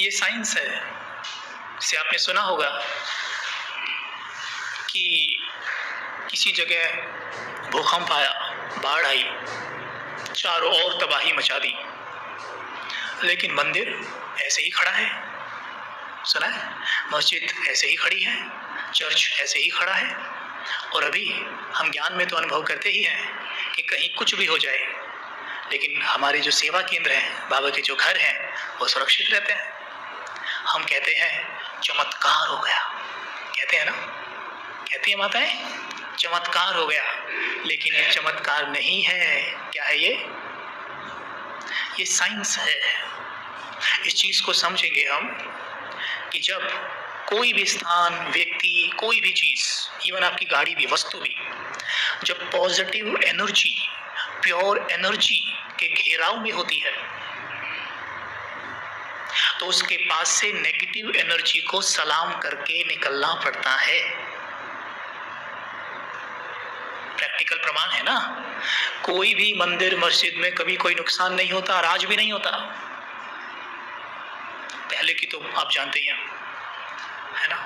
ये साइंस है। से आपने सुना होगा कि किसी जगह भूकंप आया, बाढ़ आई, चारों ओर तबाही मचा दी, लेकिन मंदिर ऐसे ही खड़ा है। सुना है? मस्जिद ऐसे ही खड़ी है, चर्च ऐसे ही खड़ा है। और अभी हम ज्ञान में तो अनुभव करते ही हैं कि कहीं कुछ भी हो जाए, लेकिन हमारे जो सेवा केंद्र हैं, बाबा के जो घर हैं, वो सुरक्षित रहते हैं। हम कहते हैं चमत्कार हो गया, कहते हैं ना, कहती है माताएं चमत्कार हो गया, लेकिन ये चमत्कार नहीं है। क्या है ये साइंस है। इस चीज को समझेंगे हम कि जब कोई भी स्थान, व्यक्ति, कोई भी चीज, इवन आपकी गाड़ी भी, वस्तु भी, जब पॉजिटिव एनर्जी, प्योर एनर्जी के घेराव में होती है, तो उसके पास से नेगेटिव एनर्जी को सलाम करके निकलना पड़ता है। प्रैक्टिकल प्रमाण है ना। कोई भी मंदिर, मस्जिद में कभी कोई नुकसान नहीं होता और आज भी नहीं होता। पहले की तो आप जानते ही हैं, है ना।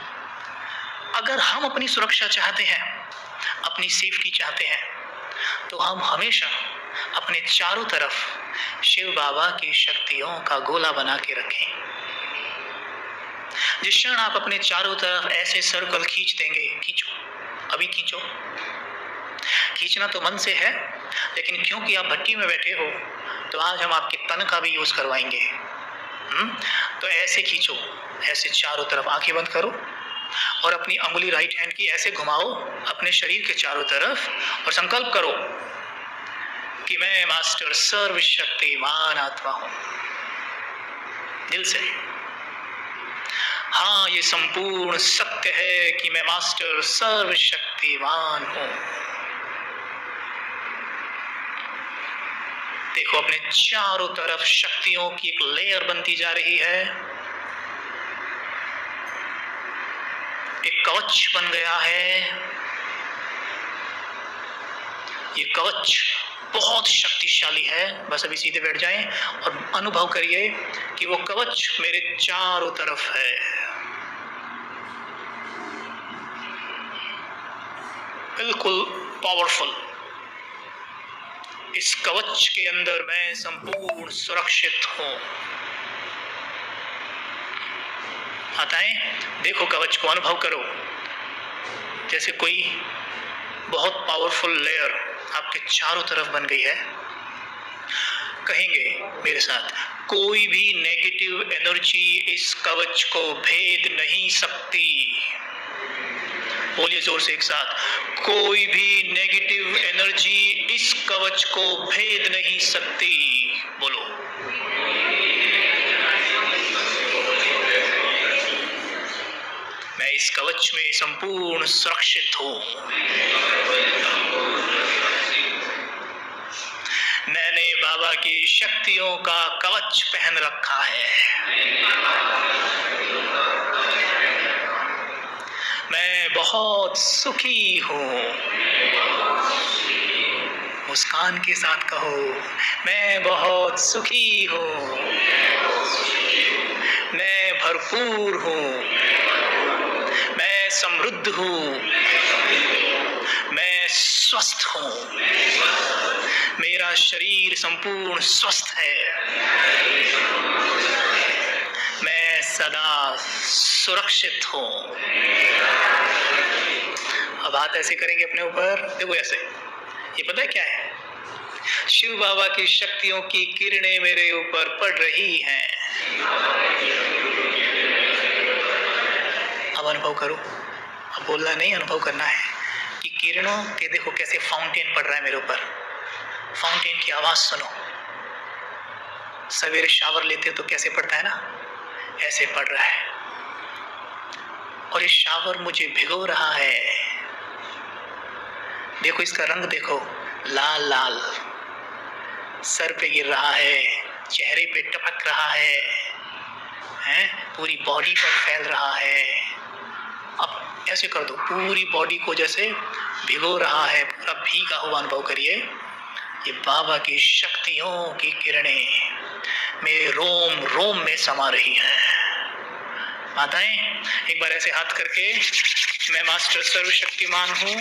अगर हम अपनी सुरक्षा चाहते हैं, अपनी सेफ्टी चाहते हैं, तो हम हमेशा अपने चारों तरफ शिव बाबा की शक्तियों का गोला बना के रखें। जिस क्षण आप अपने चारों तरफ ऐसे सर्कल खींच देंगे, खींचो, अभी खींचो। खींचना तो मन से है, लेकिन क्योंकि आप भट्टी में बैठे हो, तो आज हम आपके तन का भी यूज करवाएंगे। तो ऐसे खींचो, ऐसे चारों तरफ, आंखें बंद करो और अपनी अंगुली राइट हैंड की ऐसे घुमाओ अपने शरीर के चारों तरफ और संकल्प करो कि मैं मास्टर सर्वशक्तिमान आत्मा हूं। दिल से, हाँ, ये संपूर्ण सत्य है कि मैं मास्टर सर्वशक्तिमान हूं। देखो अपने चारों तरफ शक्तियों की एक लेयर बनती जा रही है, एक कवच बन गया है। ये कवच बहुत शक्तिशाली है। बस अभी सीधे बैठ जाएं और अनुभव करिए कि वो कवच मेरे चारों तरफ है। बिल्कुल पावरफुल। इस कवच के अंदर मैं संपूर्ण सुरक्षित हूं। माताएं देखो, कवच को अनुभव करो, जैसे कोई बहुत पावरफुल लेयर आपके चारों तरफ बन गई है। कहेंगे मेरे साथ, कोई भी नेगेटिव एनर्जी इस कवच को भेद नहीं सकती। बोलिए जोर से एक साथ, कोई भी नेगेटिव एनर्जी इस कवच को भेद नहीं सकती। बोलो, मैं इस कवच में संपूर्ण सुरक्षित हूं। मैंने बाबा की शक्तियों का कवच पहन रखा है। मैं बहुत सुखी हूं। मुस्कान के साथ कहो, मैं बहुत सुखी हूं। मैं भरपूर हूं। मैं समृद्ध हूं। मैं स्वस्थ हूं। मेरा शरीर संपूर्ण स्वस्थ है। मैं सदा सुरक्षित हूं। अब हाथ ऐसे करेंगे अपने ऊपर, देखो ऐसे। ये पता है क्या है? शिव बाबा की शक्तियों की किरणें मेरे ऊपर पड़ रही हैं। अब अनुभव करो, अब बोलना नहीं, अनुभव करना है कि किरणों के देखो कैसे फाउंटेन पड़ रहा है मेरे ऊपर। फाउंटेन की आवाज सुनो। सवेरे शावर लेते हो तो कैसे पड़ता है ना, ऐसे पड़ रहा है। और ये शावर मुझे भिगो रहा है। देखो इसका रंग देखो, लाल लाल, सर पे गिर रहा है, चेहरे पे टपक रहा है, पूरी बॉडी पर फैल रहा है। अब ऐसे कर दो, पूरी बॉडी को जैसे भिगो रहा है, पूरा भीगा हुआ अनुभव करिए। ये बाबा की शक्तियों की किरणें मेरे रोम रोम में समा रही हैं। माताएं, एक बार ऐसे हाथ करके, मैं मास्टर सर्वशक्तिमान हूँ,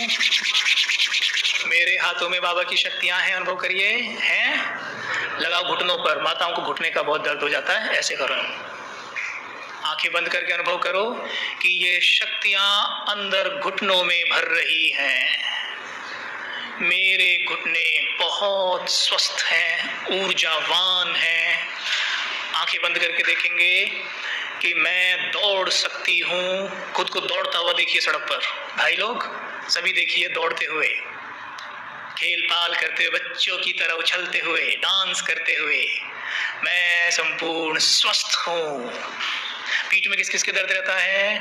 मेरे हाथों में बाबा की शक्तियां हैं, अनुभव करिए। हैं, लगाओ घुटनों पर। माताओं को घुटने का बहुत दर्द हो जाता है, ऐसे करो, आंखें बंद करके अनुभव करो कि ये शक्तियां अंदर घुटनों में भर रही हैं। मेरे घुटने बहुत स्वस्थ हैं, ऊर्जावान हैं। आंखें बंद करके देखेंगे कि मैं दौड़ सकती हूँ। खुद को दौड़ता हुआ देखिए सड़क पर। भाई लोग सभी देखिए दौड़ते हुए, खेल पाल करते हुए, बच्चों की तरह उछलते हुए, डांस करते हुए। मैं संपूर्ण स्वस्थ हूँ। पीठ में किस किस के दर्द रहता है?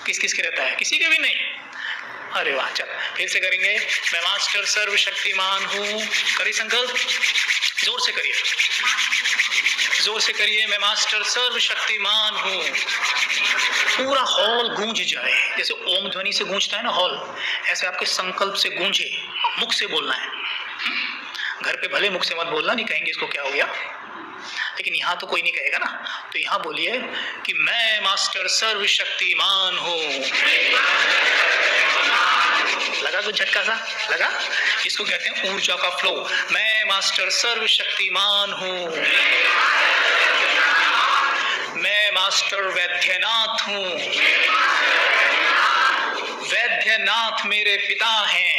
किस किस के रहता है? किसी के भी नहीं। अरे वाह, चल फिर से करेंगे। मैं मास्टर सर्वशक्तिमान हूँ। करिए संकल्प, जोर से करिए, जोर से करिए। मैं मास्टर सर्वशक्तिमान हूँ। पूरा हॉल गूंज जाए, जैसे ओम ध्वनि से गूंजता है ना हॉल, ऐसे आपके संकल्प से गूंजे। मुख से बोलना है। घर पे भले मुख से मत बोलना, नहीं कहेंगे इसको क्या हो गया, लेकिन यहाँ तो कोई नहीं कहेगा ना, तो यहाँ बोलिए कि मैं मास्टर सर्वशक्तिमान हूँ। लगा कुछ झटका सा? लगा? इसको कहते हैं ऊर्जा का फ्लो। मैं मास्टर सर्वशक्तिमान हूँ। मैं मास्टर वैद्यनाथ हूँ। वैद्यनाथ मेरे पिता हैं।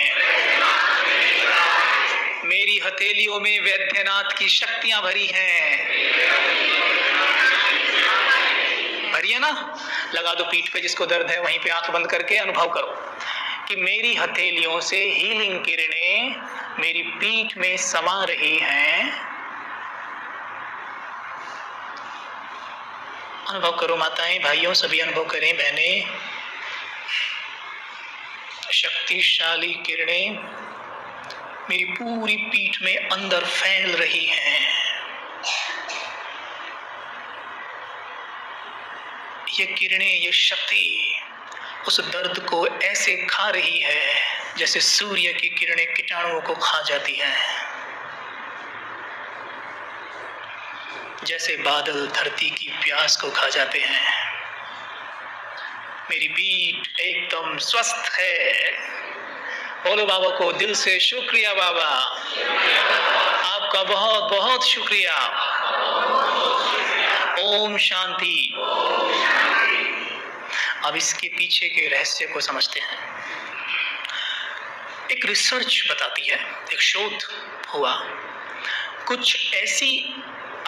मेरी हथेलियों में वैद्यनाथ की शक्तियां भरी हैं। भरी है ना? लगा दो पीठ पे जिसको दर्द है, वहीं पे आंख बंद करके अनुभव करो कि मेरी हथेलियों से हीलिंग किरणें मेरी पीठ में समा रही हैं। अनुभव करो माताएं, भाइयों, सभी अनुभव करें। बहनें, शक्तिशाली किरणें मेरी पूरी पीठ में अंदर फैल रही हैं। ये किरणें, ये शक्ति उस दर्द को ऐसे खा रही है जैसे सूर्य की किरणें कीटाणुओं को खा जाती हैं, जैसे बादल धरती की प्यास को खा जाते हैं। मेरी पीठ एकदम स्वस्थ है। बोलो बाबा को दिल से शुक्रिया बाबा, आपका बहुत बहुत शुक्रिया। ओम शांति। अब इसके पीछे के रहस्य को समझते हैं। एक रिसर्च बताती है, एक शोध हुआ, कुछ ऐसी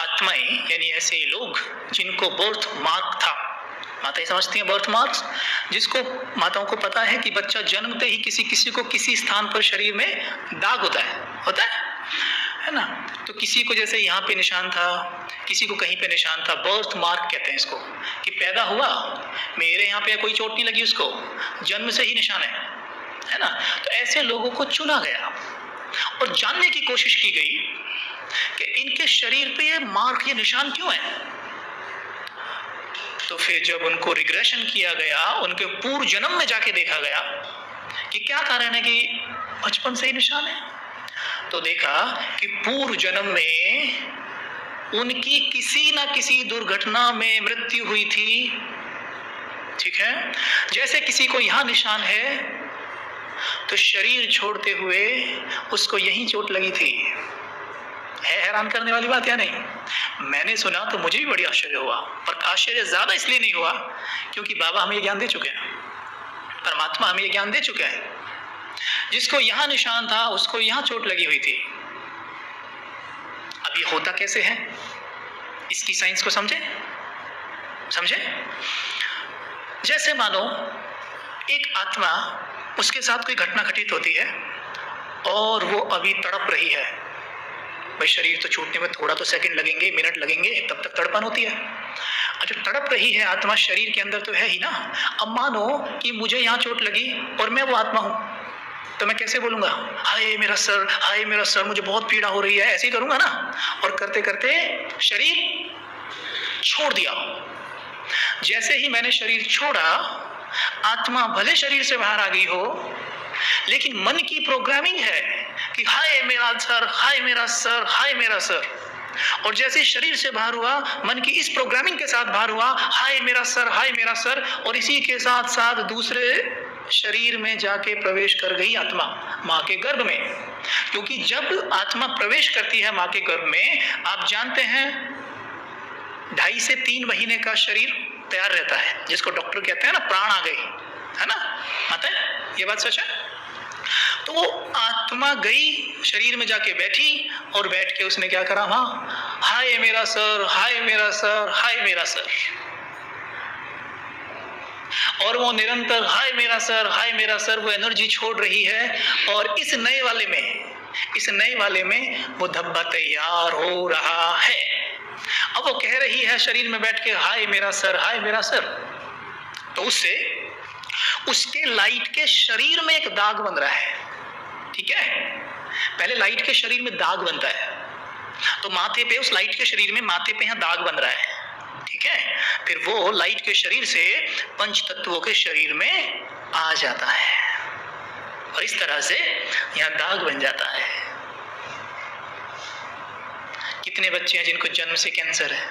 आत्माएं यानी ऐसे लोग जिनको बर्थ मार्क था। माताएं समझती हैं बर्थ मार्क्स, जिसको माताओं को पता है कि बच्चा जन्मते ही किसी को किसी स्थान पर शरीर में दाग होता है ना। तो किसी को जैसे यहाँ पे निशान था, किसी को कहीं पे निशान था, बर्थ मार्क कहते हैं इसको। कि पैदा हुआ, मेरे यहाँ पे कोई चोट नहीं लगी उसको, जन्म से ही निशान है ना। तो ऐसे लोगों को चुना गया और जानने की कोशिश की गई कि इनके शरीर पे ये मार्क, ये निशान क्यों है। तो फिर जब उनको रिग्रेशन किया गया, उनके पूर्व जन्म में जाके देखा गया कि क्या कारण है कि बचपन से ही निशान है, तो देखा कि पूर्व जन्म में उनकी किसी ना किसी दुर्घटना में मृत्यु हुई थी। ठीक है, जैसे किसी को यहाँ निशान है तो शरीर छोड़ते हुए उसको यहीं चोट लगी थी। है हैरान करने वाली बात या नहीं? मैंने सुना तो मुझे भी बड़ी आश्चर्य हुआ, पर आश्चर्य ज्यादा इसलिए नहीं हुआ क्योंकि बाबा हमें ये ज्ञान दे चुके हैं, परमात्मा हमें ये ज्ञान दे चुके हैं। जिसको यहाँ निशान था उसको यहाँ चोट लगी हुई थी। अब ये होता कैसे है, इसकी साइंस को समझे। जैसे मानो एक आत्मा, उसके साथ कोई घटना घटित होती है और वो अभी तड़प रही है। भाई शरीर तो छूटने में थोड़ा तो सेकंड लगेंगे, मिनट लगेंगे, तब तक तड़पन होती है। जो तड़प रही है आत्मा शरीर के अंदर तो है ही ना। अब मानो कि मुझे यहाँ चोट लगी और मैं वो आत्मा हूँ, तो मैं कैसे बोलूंगा, हाय मेरा सर, हाय मेरा सर, मुझे बहुत पीड़ा हो रही है, ऐसे ही करूंगा ना। और करते करते शरीर छोड़ दिया। जैसे ही मैंने शरीर छोड़ा, आत्मा भले शरीर से बाहर आ गई हो, लेकिन मन की प्रोग्रामिंग है कि हाय मेरा सर, हाय मेरा सर, हाय मेरा सर। और जैसे शरीर से बाहर हुआ, मन की इस प्रोग्रामिंग के साथ बाहर हुआ, हाय मेरा सर, हाय मेरा सर, और इसी के साथ साथ दूसरे शरीर में जाके प्रवेश कर गई आत्मा, माँ के गर्भ में। क्योंकि जब आत्मा प्रवेश करती है माँ के गर्भ में, आप जानते हैं 2.5 से 3 महीने का शरीर तैयार रहता है, जिसको डॉक्टर कहते हैं ना प्राण आ गए, है ना, आता है, ये बात सच है। तो वो आत्मा गई, शरीर में जाके बैठी, और बैठ के उसने क्या करा, वहां हाय मेरा सर, हाय मेरा सर, हाय मेरा सर। और वो निरंतर हाय मेरा सर, हाय मेरा सर, वो एनर्जी छोड़ रही है। और इस नए वाले में वो धब्बा तैयार हो रहा है। अब वो कह रही है शरीर में बैठ के हाय मेरा सर, हाय मेरा सर। तो उससे उसके लाइट के शरीर में एक दाग बन रहा है, ठीक है। पहले लाइट के शरीर में दाग बनता है, तो माथे पे, उस लाइट के शरीर में माथे पे यहाँ दाग बन रहा है, ठीक है। फिर वो लाइट के शरीर से पंच तत्वों के शरीर में आ जाता है, और इस तरह से यहाँ दाग बन जाता है। कितने बच्चे हैं जिनको जन्म से कैंसर है,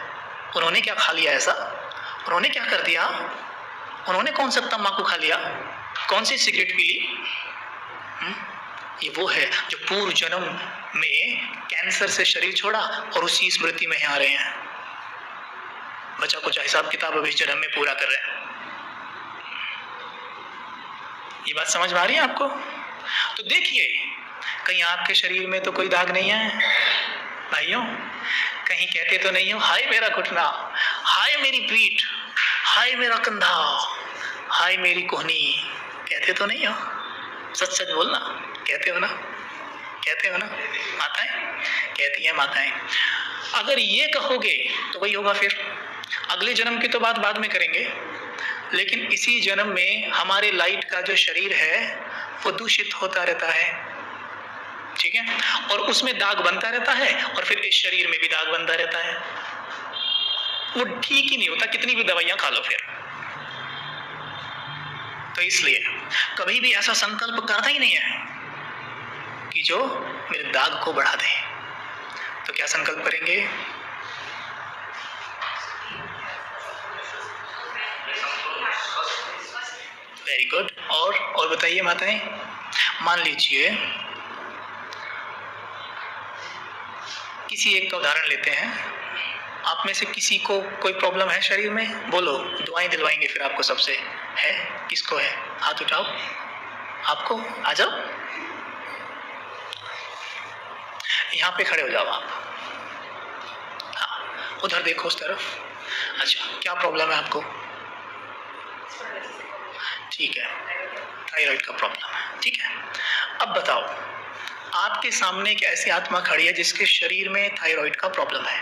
उन्होंने क्या खा लिया ऐसा, उन्होंने क्या कर दिया, उन्होंने कौन सा तंबाकू खा लिया, कौन सी सिगरेट पी ली। ये वो है जो पूर्व जन्म में कैंसर से शरीर छोड़ा और उसी स्मृति में आ रहे हैं, बचा कुछ हिसाब किताब अब इस जन्म में पूरा कर रहे हैं। ये बात समझ में आ रही है आपको। तो देखिए, कहीं आपके शरीर में तो कोई दाग नहीं है भाइयों, कहीं कहते तो नहीं हो हाय मेरा घुटना, हाय मेरी पीठ, हाय मेरा कंधा, हाय मेरी कोहनी, कहते तो नहीं हो। सच सच बोलना, कहते हो ना, कहते हो ना माताएं, कहती हैं माताएं। अगर ये कहोगे तो वही होगा। फिर अगले जन्म की तो बात बाद में करेंगे, लेकिन इसी जन्म में हमारे लाइट का जो शरीर है वो दूषित होता रहता है, ठीक है, और उसमें दाग बनता रहता है, और फिर इस शरीर में भी दाग बनता रहता है। वो ठीक ही नहीं होता, कितनी भी दवाइयां खा लो फिर। तो इसलिए कभी भी ऐसा संकल्प करना ही नहीं है कि जो मेरे दाग को बढ़ा दे। तो क्या संकल्प करेंगे, वेरी गुड। और बताइए माताएं, मान लीजिए किसी एक का उदाहरण लेते हैं, आप में से किसी को कोई प्रॉब्लम है शरीर में, बोलो, दुआएं दिलवाएंगे फिर आपको सबसे। है, किसको है, हाथ उठाओ, आपको, आ जाओ, यहाँ पे खड़े हो जाओ आप, हाँ उधर देखो उस तरफ। अच्छा, क्या प्रॉब्लम है आपको, ठीक है, थायराइड का प्रॉब्लम है, ठीक है। अब बताओ, आपके सामने एक ऐसी आत्मा खड़ी है जिसके शरीर में थायराइड का प्रॉब्लम है,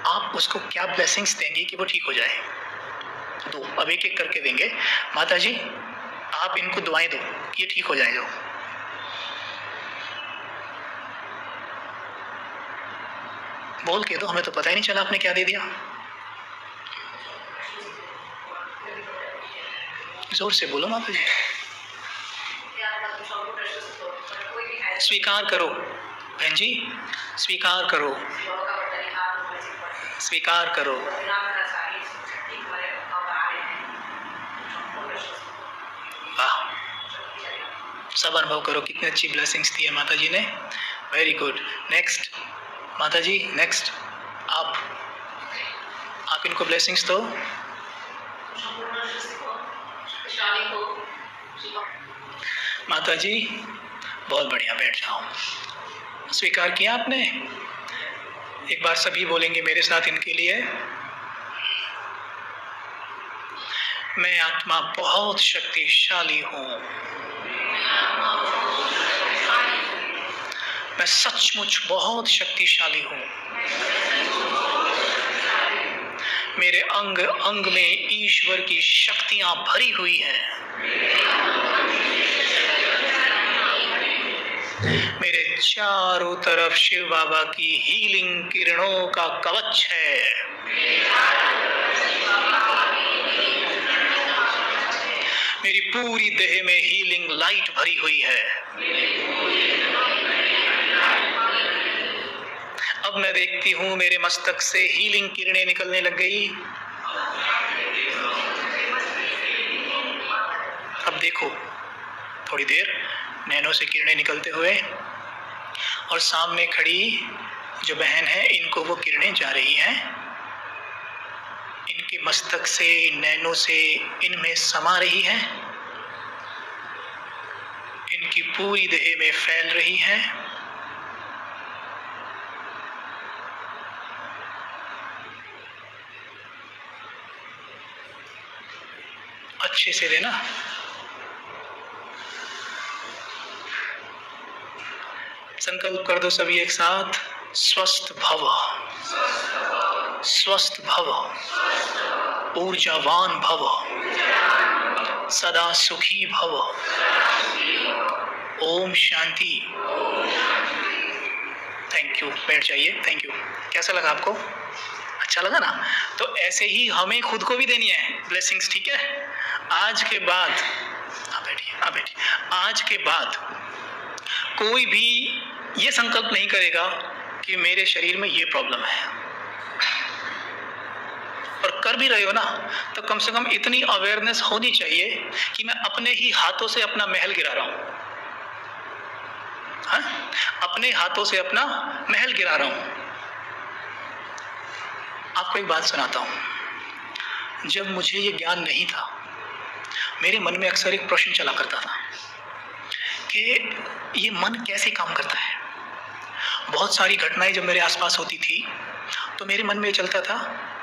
आप उसको क्या ब्लेसिंग्स देंगे कि वो ठीक हो जाए। दो, अब एक एक करके देंगे। माता जी आप इनको दुआएं दो कि ये ठीक हो जाए। जो बोल के दो, हमें तो पता ही नहीं चला आपने क्या दे दिया। जोर से बोलो माता जी। स्वीकार करो बहन जी, स्वीकार करो, स्वीकार करो। वाह, सब अनुभव करो कितनी अच्छी ब्लेसिंग्स दी है माता जी ने। Very good. नेक्स्ट माता जी, नेक्स्ट आप इनको ब्लेसिंग्स दो। माता जी बहुत बढ़िया, बैठ जाओ। स्वीकार किया आपने। एक बार सभी बोलेंगे मेरे साथ इनके लिए। मैं आत्मा बहुत शक्तिशाली हूँ, मैं सचमुच बहुत शक्तिशाली हूँ। मेरे अंग अंग में ईश्वर की शक्तियाँ भरी हुई हैं। मेरे चारों तरफ शिव बाबा की हीलिंग किरणों का कवच है। मेरी पूरी देह में हीलिंग लाइट भरी हुई है। अब मैं देखती हूं मेरे मस्तक से हीलिंग किरणें निकलने लग गई। अब देखो थोड़ी देर नैनों से किरणें निकलते हुए, और सामने खड़ी जो बहन है इनको वो किरणें जा रही हैं, इनके मस्तक से नैनों से इनमें समा रही हैं, इनकी पूरी देह में फैल रही हैं। अच्छे से देना। संकल्प कर दो सभी एक साथ, स्वस्थ भव, स्वस्थ भव, ऊर्जावान भव, सदा सुखी भव। ओम शांति। थैंक यू, बैठ जाइए। Thank you. कैसा लगा आपको? अच्छा लगा ना? तो ऐसे ही हमें खुद को भी देनी है ब्लेसिंग्स, ठीक है? आज के बाद आप बैठिए, आज के बाद कोई भी ये संकल्प नहीं करेगा कि मेरे शरीर में ये प्रॉब्लम है, और कर भी रहे हो ना तो कम से कम इतनी अवेयरनेस होनी चाहिए कि मैं अपने ही हाथों से अपना महल गिरा रहा हूं। हाँ? अपने हाथों से अपना महल गिरा रहा हूं। आपको एक बात सुनाता हूं। जब मुझे ये ज्ञान नहीं था, मेरे मन में अक्सर एक प्रश्न चला करता था कि ये मन कैसे काम करता है। बहुत सारी घटनाएं जब मेरे आसपास होती थी तो मेरे मन में चलता था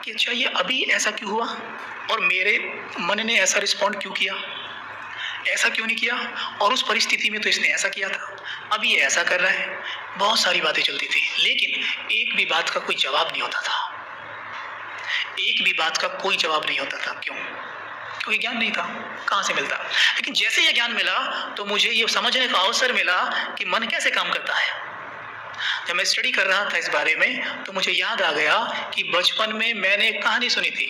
कि अच्छा ये अभी ऐसा क्यों हुआ, और मेरे मन ने ऐसा रिस्पॉन्ड क्यों किया, ऐसा क्यों नहीं किया, और उस परिस्थिति में तो इसने ऐसा किया था, अभी ये ऐसा कर रहा है। बहुत सारी बातें चलती थी, लेकिन एक भी बात का कोई जवाब नहीं होता था। एक भी बात का कोई जवाब नहीं होता था। क्यों? क्योंकि ज्ञान नहीं था, कहाँ से मिलता। लेकिन जैसे ये ज्ञान मिला तो मुझे ये समझने का अवसर मिला कि मन कैसे काम करता है। जब मैं स्टडी कर रहा था इस बारे में तो मुझे याद आ गया कि बचपन में मैंने एक कहानी सुनी थी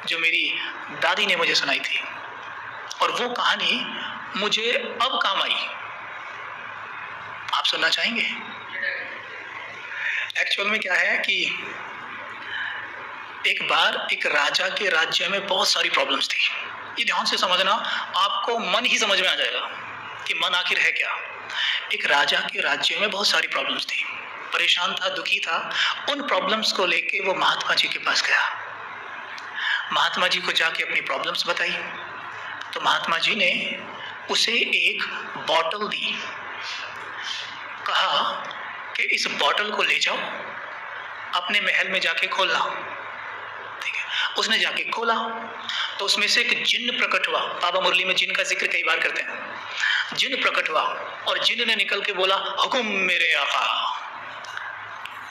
जो मेरी दादी ने मुझे सुनाई थी, और वो कहानी मुझे अब काम आई। आप सुनना चाहेंगे? एक्चुअल में क्या है कि एक बार एक राजा के राज्य में बहुत सारी प्रॉब्लम्स थी। ये ध्यान से समझना, आपको मन ही समझ में आ जाएगा कि मन आखिर है क्या। एक राजा के राज्य में बहुत सारी प्रॉब्लम्स थी, परेशान था, दुखी था। उन प्रॉब्लम्स को लेके वो महात्मा जी के पास गया। महात्मा जी को जाके अपनी प्रॉब्लम्स बताई तो महात्मा जी ने उसे एक बॉटल दी। कहा कि इस बॉटल को ले जाओ, अपने महल में जाके खोलना। ठीक है, उसने जाके खोला तो उसमें से एक जिन्न प्रकट हुआ। बाबा मुरली में जिन्न का जिक्र कई बार करते हैं। जिन्न प्रकट हुआ और जिन्न ने निकल के बोला, हुकुम मेरे आका।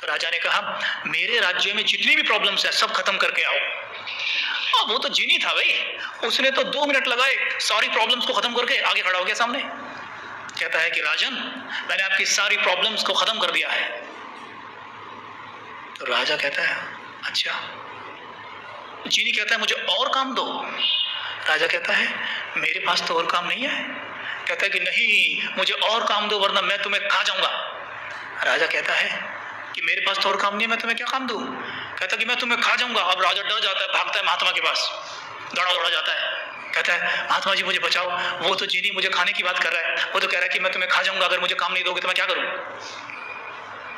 तो राजा ने कहा, मेरे राज्य में जितनी भी प्रॉब्लम्स है सब खत्म करके आओ। अब वो तो जिनी था भाई, उसने तो 2 मिनट लगाए, सारी प्रॉब्लम्स को खत्म करके आगे खड़ा हो गया सामने। कहता है कि राजन, मैंने आपकी सारी प्रॉब्लम्स को खत्म कर दिया है। तो राजा कहता है, अच्छा। जिनी कहता है, मुझे और काम दो। राजा कहता है, मेरे पास तो और काम नहीं है। कहता है कि नहीं, मुझे और काम दो वरना मैं तुम्हें खा जाऊंगा। राजा कहता है कि मेरे पास तो और काम नहीं है, मैं तुम्हें क्या काम दूं। कहता है कि मैं तुम्हें खा जाऊंगा। अब राजा डर जाता है, भागता है महात्मा के पास, दौड़ा जाता है। कहता है, महात्मा जी मुझे बचाओ, वो तो जिनी मुझे खाने की बात कर रहा है, वो तो कह रहा है कि मैं तुम्हें खा जाऊंगा, अगर मुझे काम नहीं दोगे तो मैं क्या करूं।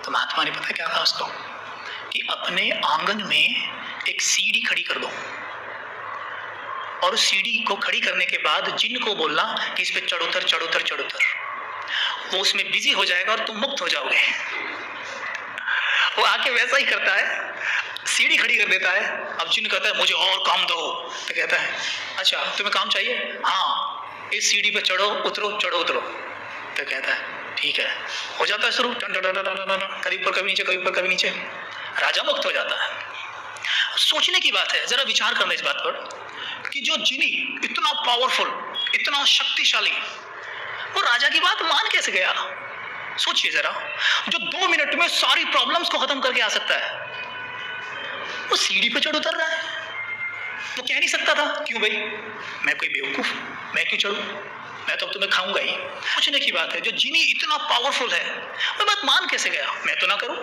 तो महात्मा ने पता क्या कहा उसको कि अपने आंगन में एक सीढ़ी खड़ी कर दो, और उस सीढ़ी को खड़ी करने के बाद जिन को बोलना कि इस पे चढ़ उतर चढ़ उतर चढ़ उतर। वो उसमें बिजी हो जाएगा और तुम मुक्त हो जाओगे। वो आके वैसा ही करता है, सीढ़ी खड़ी कर देता है। अब जिन कहता है, मुझे और काम दो। तो कहता है, अच्छा तुम्हें काम चाहिए, हाँ इस सीढ़ी पे चढ़ो उतरो चढ़ो उतरो। तो कहता है ठीक है। हो जाता है शुरू, कभी ऊपर कभी नीचे, कभी ऊपर कभी नीचे। राजा मुक्त हो जाता है। सोचने की बात है, जरा विचार करना इस बात पर कि जो जिनी इतना पावरफुल, इतना शक्तिशाली, वो राजा की बात मान कैसे गया। सोचिए जरा, जो 2 मिनट में सारी प्रॉब्लम्स को खत्म करके आ सकता है, वो सीढ़ी पे चढ़ उतर रहा है। वो कह नहीं सकता था, क्यों भाई, मैं कोई बेवकूफ, मैं क्यों चढ़ूं, मैं तो अब तुम्हें खाऊंगा ही। पूछने की बात है, जो जिनी इतना पावरफुल है, मैं बात मान कैसे गया, मैं तो ना करूं।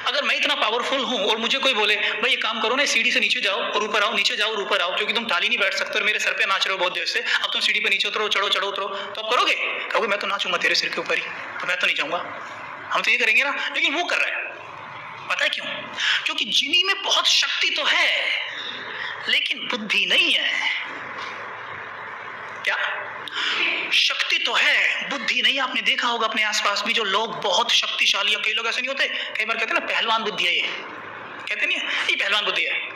अगर मैं इतना पावरफुल हूं और मुझे कोई बोले भाई ये काम करो ना, सीढ़ी से नीचे जाओ और ऊपर आओ, नीचे जाओ और ऊपर आओ, क्योंकि तुम टाली नहीं बैठ सकते और मेरे सर पे नाच रहे हो बहुत देर से, अब तुम सीढ़ी पे नीचे उतरो, चढ़ो चढ़ो उतरो, तो आप करोगे? कहोगे मैं तो नाचूंगा तेरे सिर के ऊपर ही, तो मैं तो नहीं जाऊंगा। हम तो ये करेंगे ना, लेकिन वो कर रहा है। पता है क्यों? क्योंकि जिनी में बहुत शक्ति तो है लेकिन बुद्धि नहीं है। क्या शक्ति तो है, बुद्धि नहीं। आपने देखा होगा अपने आसपास भी जो लोग बहुत शक्तिशाली, कई लोग ऐसे नहीं होते, कई बार कहते हैं ना पहलवान बुद्धि है, ये कहते नहीं है ये पहलवान बुद्धि है।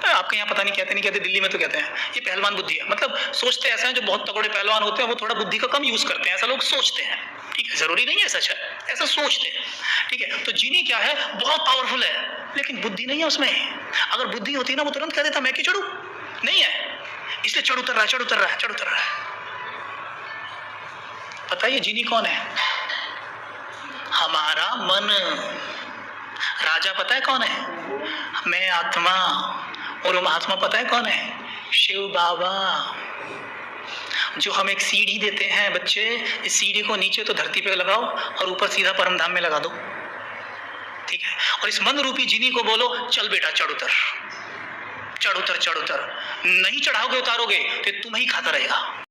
आपके यहाँ पता नहीं कहते नहीं कहते, दिल्ली में तो कहते हैं ये पहलवान बुद्धि है। मतलब सोचते ऐसा है, जो बहुत तगड़े पहलवान होते हैं वो थोड़ा बुद्धि का कम यूज करते हैं, ऐसा लोग सोचते हैं। ठीक है, जरूरी नहीं है सच है, ऐसा सोचते हैं। ठीक है, तो जिनी क्या है, बहुत पावरफुल है लेकिन बुद्धि नहीं है उसमें। अगर बुद्धि होती ना वो तुरंत कह देता मैं क्यों चढ़ू, नहीं है, इसलिए चढ़ उतर रहा है, चढ़ उतर रहा है, चढ़ उतर रहा है। पता है ये जिनी कौन है? हमारा मन। राजा पता है कौन है? मैं आत्मा। और वो महात्मा पता है कौन है? शिव बाबा। जो हम एक सीढ़ी देते हैं बच्चे, इस सीढ़ी को नीचे तो धरती पे लगाओ और ऊपर सीधा परम धाम में लगा दो। ठीक है, और इस मन रूपी जिनी को बोलो चल बेटा चढ़ उतर, चढ़ उतर, चढ़ उतर। नहीं चढ़ाओगे उतारोगे तो तुम्हें ही खाता रहेगा।